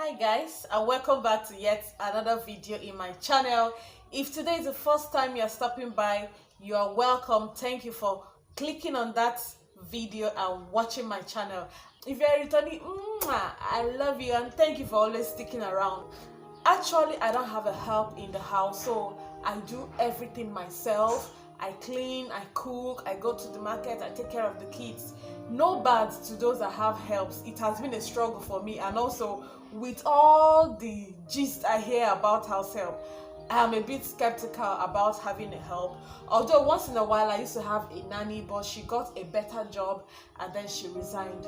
Hi guys, and welcome back to yet another video in my channel. If today is the first time you're stopping by, you are welcome. Thank you for clicking on that video and watching my channel. If you're returning, I love you and thank you for always sticking around. Actually, I don't have a help in the house, so I do everything myself. I clean, I cook, I go to the market, I take care of the kids. No bad to those that have helps. It has been a struggle for me, and also with all the gist I hear about house help, I am a bit skeptical about having a help. Although once in a while I used to have a nanny, but she got a better job and then she resigned.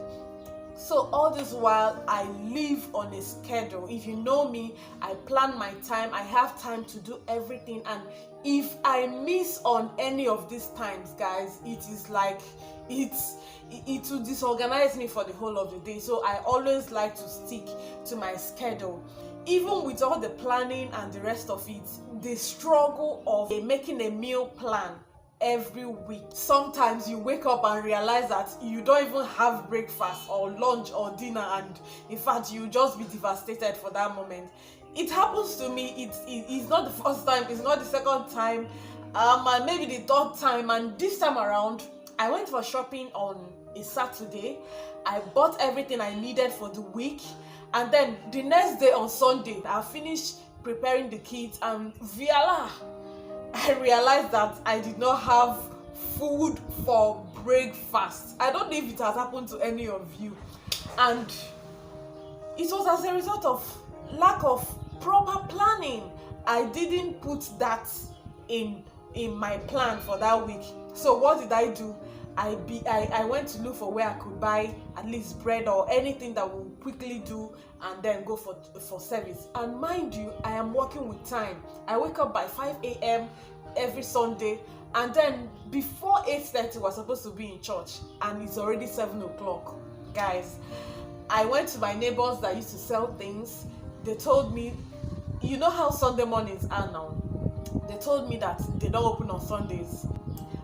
So all this while I live on a schedule. If you know me, I plan my time. I have time to do everything, and if I miss on any of these times, guys, it is like it will disorganize me for the whole of the day. So I always like to stick to my schedule. Even with all the planning and the rest of it, the struggle of making a meal plan every week. Sometimes you wake up and realize that you don't even have breakfast or lunch or dinner, and in fact you just be devastated for that moment. It happens to me. It's not the first time, it's not the second time, and maybe the third time. And this time around I went for shopping on a Saturday. I bought everything I needed for the week, and then the next day on Sunday I finished preparing the kids, and voila, I realized that I did not have food for breakfast. I don't know if it has happened to any of you, and it was as a result of lack of proper planning. I didn't put that in my plan for that week. So what did I do? I went to look for where I could buy at least bread or anything that will quickly do, and then go for service. And mind you, I am working with time. I wake up by 5 a.m. every Sunday, and then before 8:30 we're supposed to be in church, and it's already 7 o'clock. Guys, I went to my neighbors that used to sell things. They told me, you know how Sunday mornings are now, they told me that they don't open on Sundays.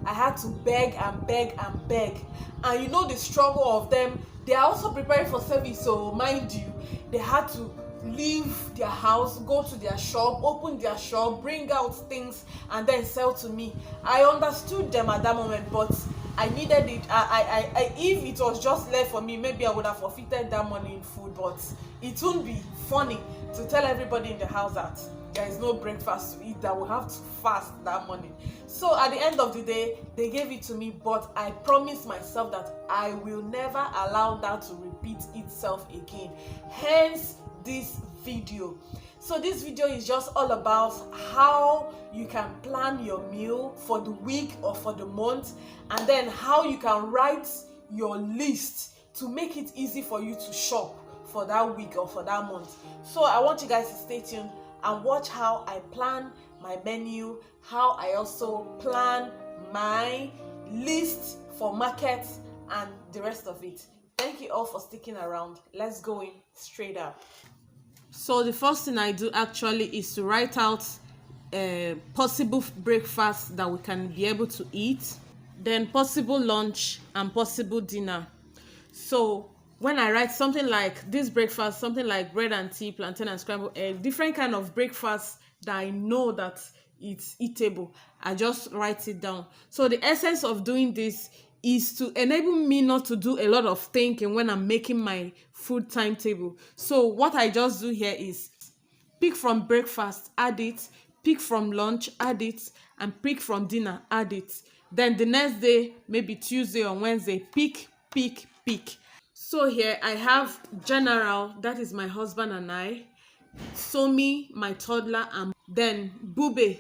I had to beg and beg and beg, and you know the struggle of them. They are also preparing for service, so mind you, they had to leave their house, go to their shop, open their shop, bring out things, and then sell to me. I understood them at that moment, but I needed it. If it was just left for me, maybe I would have forfeited that money in food. But it wouldn't be funny to tell everybody in the house that there is no breakfast to eat, that we have to fast that morning. So at the end of the day, they gave it to me, but I promised myself that I will never allow that to repeat itself again. Hence this video. So this video is just all about how you can plan your meal for the week or for the month, and then how you can write your list to make it easy for you to shop for that week or for that month. So I want you guys to stay tuned and watch how I plan my menu, how I also plan my list for markets and the rest of it. Thank you all for sticking around. Let's go in straight up. So the first thing I do actually is to write out possible breakfast that we can be able to eat, then possible lunch and possible dinner. So when I write something like this breakfast, something like bread and tea, plantain and scrambled egg, different kind of breakfast that I know that it's eatable, I just write it down. So the essence of doing this is to enable me not to do a lot of thinking when I'm making my food timetable. So what I just do here is pick from breakfast, add it, pick from lunch, add it, and pick from dinner, add it. Then the next day, maybe Tuesday or Wednesday, pick. So here I have General, that is my husband and I, Somi, my toddler, and then Bube,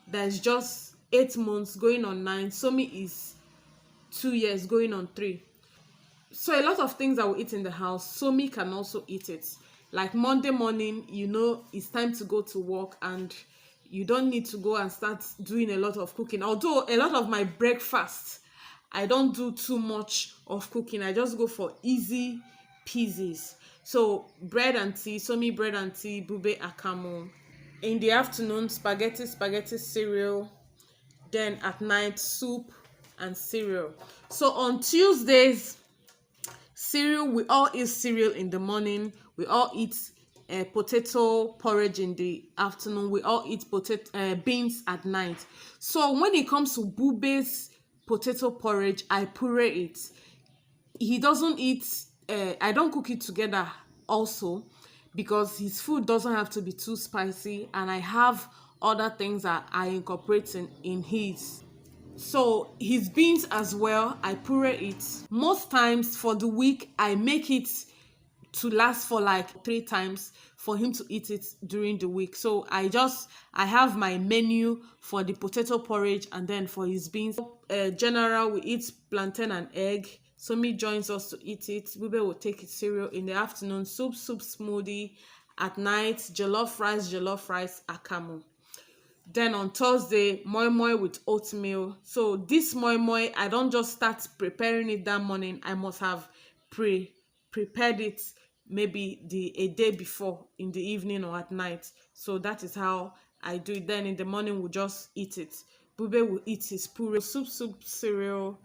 that is just 8 months going on 9. Somi is 2 years going on 3. So a lot of things that we eat in the house, Somi can also eat it. Like Monday morning, you know, it's time to go to work, and you don't need to go and start doing a lot of cooking. Although a lot of my breakfast, I don't do too much of cooking. I just go for easy peasies. So bread and tea, Somi bread and tea, Bube akamu. In the afternoon, spaghetti cereal. Then at night, soup and cereal. So on Tuesdays, cereal, we all eat cereal in the morning. We all eat potato porridge in the afternoon. We all eat beans at night. So when it comes to Bube's potato porridge, I puree it. He doesn't eat, I don't cook it together also, because his food doesn't have to be too spicy, and I have other things that I incorporate in his. So his beans as well, I puree it. Most times for the week, I make it to last for like 3 times for him to eat it during the week. So I have my menu for the potato porridge, and then for his beans. General, we eat plantain and egg. Somi joins us to eat it. Bube will take his cereal in the afternoon. Soup smoothie. At night, jollof rice, akamu. Then on Thursday, moi moi with oatmeal. So this moi moi, I don't just start preparing it that morning. I must have prepared it maybe a day before, in the evening or at night. So that is how I do it. Then in the morning, we'll just eat it. Bube will eat his puree, soup cereal,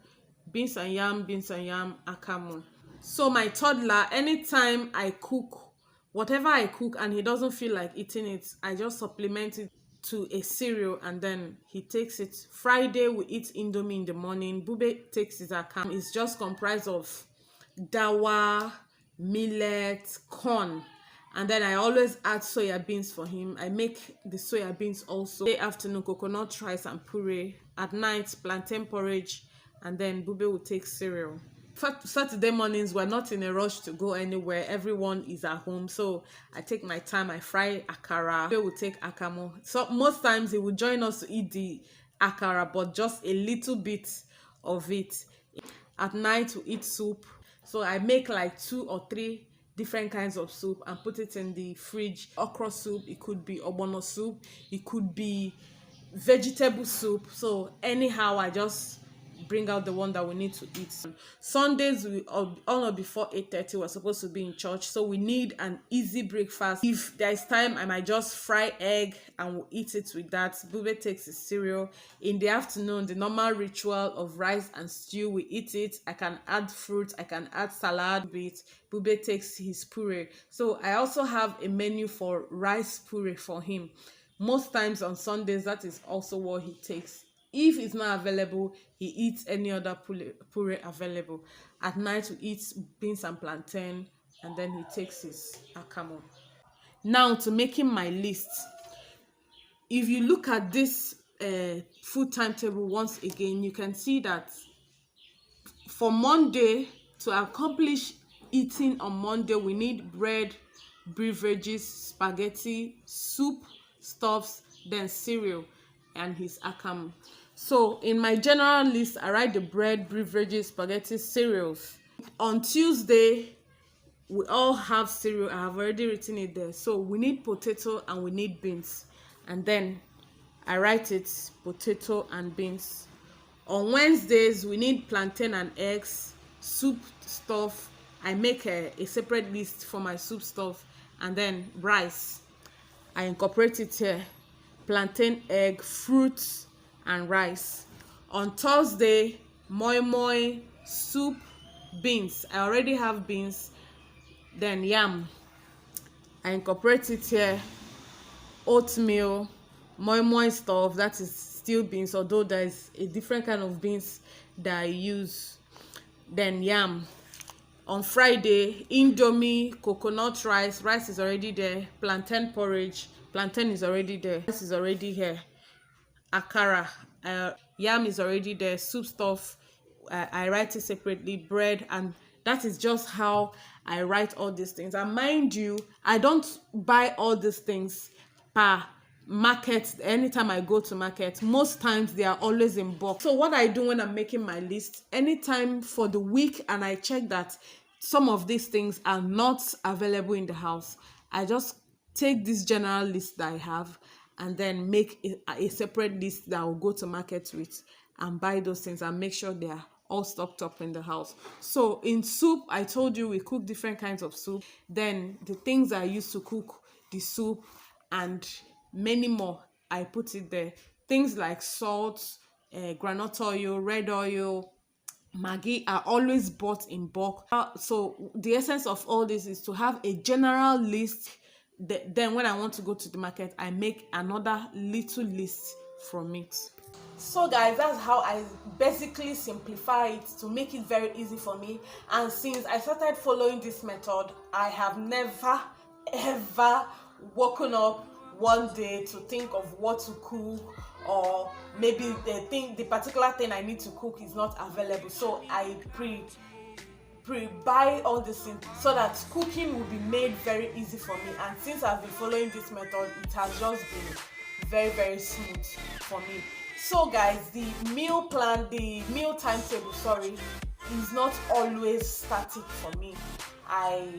beans and yam, akamu. So my toddler, anytime I cook, whatever I cook and he doesn't feel like eating it, I just supplement it to a cereal, and then he takes it. Friday, we eat indomie in the morning. Bube takes his akamu. It's just comprised of dawa, millet, corn, and then I always add soya beans for him. I make the soya beans also. Day afternoon, coconut rice and puree. At night, plantain porridge, and then Bube will take cereal. Saturday mornings, we're not in a rush to go anywhere. Everyone is at home, so I take my time. I fry akara. Bube will take akamu. So most times he will join us to eat the akara, but just a little bit of it. At night, we eat soup. So I make like 2 or 3 different kinds of soup and put it in the fridge. Okra soup, it could be ogbono soup, it could be vegetable soup. So anyhow, I just bring out the one that we need to eat. Sundays, we all before 8:30, we're supposed to be in church, so we need an easy breakfast. If there's time, I might just fry egg and we'll eat it with that. Bube takes his cereal. In the afternoon, the normal ritual of rice and stew, we eat it. I can add fruit, I can add salad with. Bube takes his puree. So I also have a menu for rice puree for him. Most times on Sundays, that is also what he takes. If it's not available, he eats any other puree available. At night, we eat beans and plantain, and then he takes his akamu. Now, to making my list. If you look at this food timetable once again, you can see that for Monday, to accomplish eating on Monday, we need bread, beverages, spaghetti, soup, stuffs, then cereal, and his akamu. So in my general list, I write the bread, beverages, spaghetti, cereals. On Tuesday, we all have cereal. I have already written it there. So we need potato and we need beans. And then I write it, potato and beans. On Wednesdays, we need plantain and eggs, soup stuff. I make a separate list for my soup stuff. And then rice. I incorporate it here. Plantain, egg, fruits, and rice. On Thursday, moi moi, soup, beans. I already have beans. Then yam. I incorporate it here. Oatmeal, moi moi stuff, that is still beans, although there is a different kind of beans that I use. Then yam. On Friday, indomie, coconut rice. Rice is already there. Plantain porridge. Plantain is already there. Rice is already here. Akara, yam is already there. Soup stuff, I write it separately. Bread, and that is just how I write all these things. And mind you, I don't buy all these things per market. Anytime I go to market, most times they are always in bulk. So what I do when I'm making my list, anytime for the week and I check that some of these things are not available in the house, I just take this general list that I have and then make a separate list that I will go to market with and buy those things and make sure they are all stocked up in the house. So in soup, I told you we cook different kinds of soup. Then the things I use to cook the soup and many more, I put it there. Things like salt, groundnut oil, red oil, Maggi are always bought in bulk. So the essence of all this is to have a general list then when I want to go to the market, I make another little list from it. So guys, that's how I basically simplify it to make it very easy for me. And since I started following this method, I have never ever woken up one day to think of what to cook, or maybe the particular thing I need to cook is not available, so I pre-buy all these things so that cooking will be made very easy for me. And since I've been following this method, it has just been very smooth for me. So guys, the meal timetable, sorry, is not always static for me. I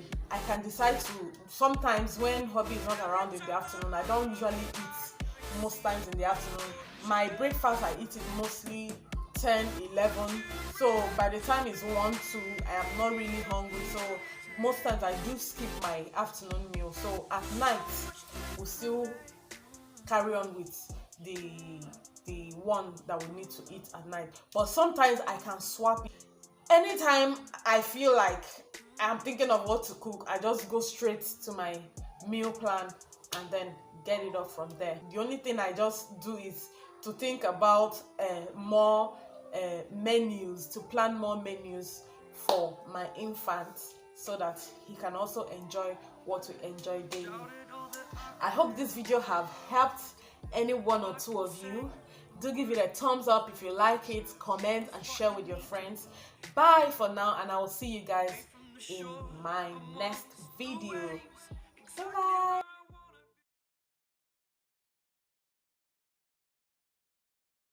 can decide to, sometimes when hubby is not around in the afternoon, I don't usually eat most times in the afternoon. My breakfast, I eat it mostly 10, 11. So by the time it's 1, 2, I am not really hungry. So most times I do skip my afternoon meal. So at night, we'll still carry on with the one that we need to eat at night. But sometimes I can swap it. Anytime I feel like I'm thinking of what to cook, I just go straight to my meal plan and then get it off from there. The only thing I just do is to think about more menus, to plan more menus for my infant so that he can also enjoy what we enjoy daily. I hope this video have helped any one or two of you. Do give it a thumbs up if you like it, comment and share with your friends. Bye for now, and I will see you guys in my next video. Bye.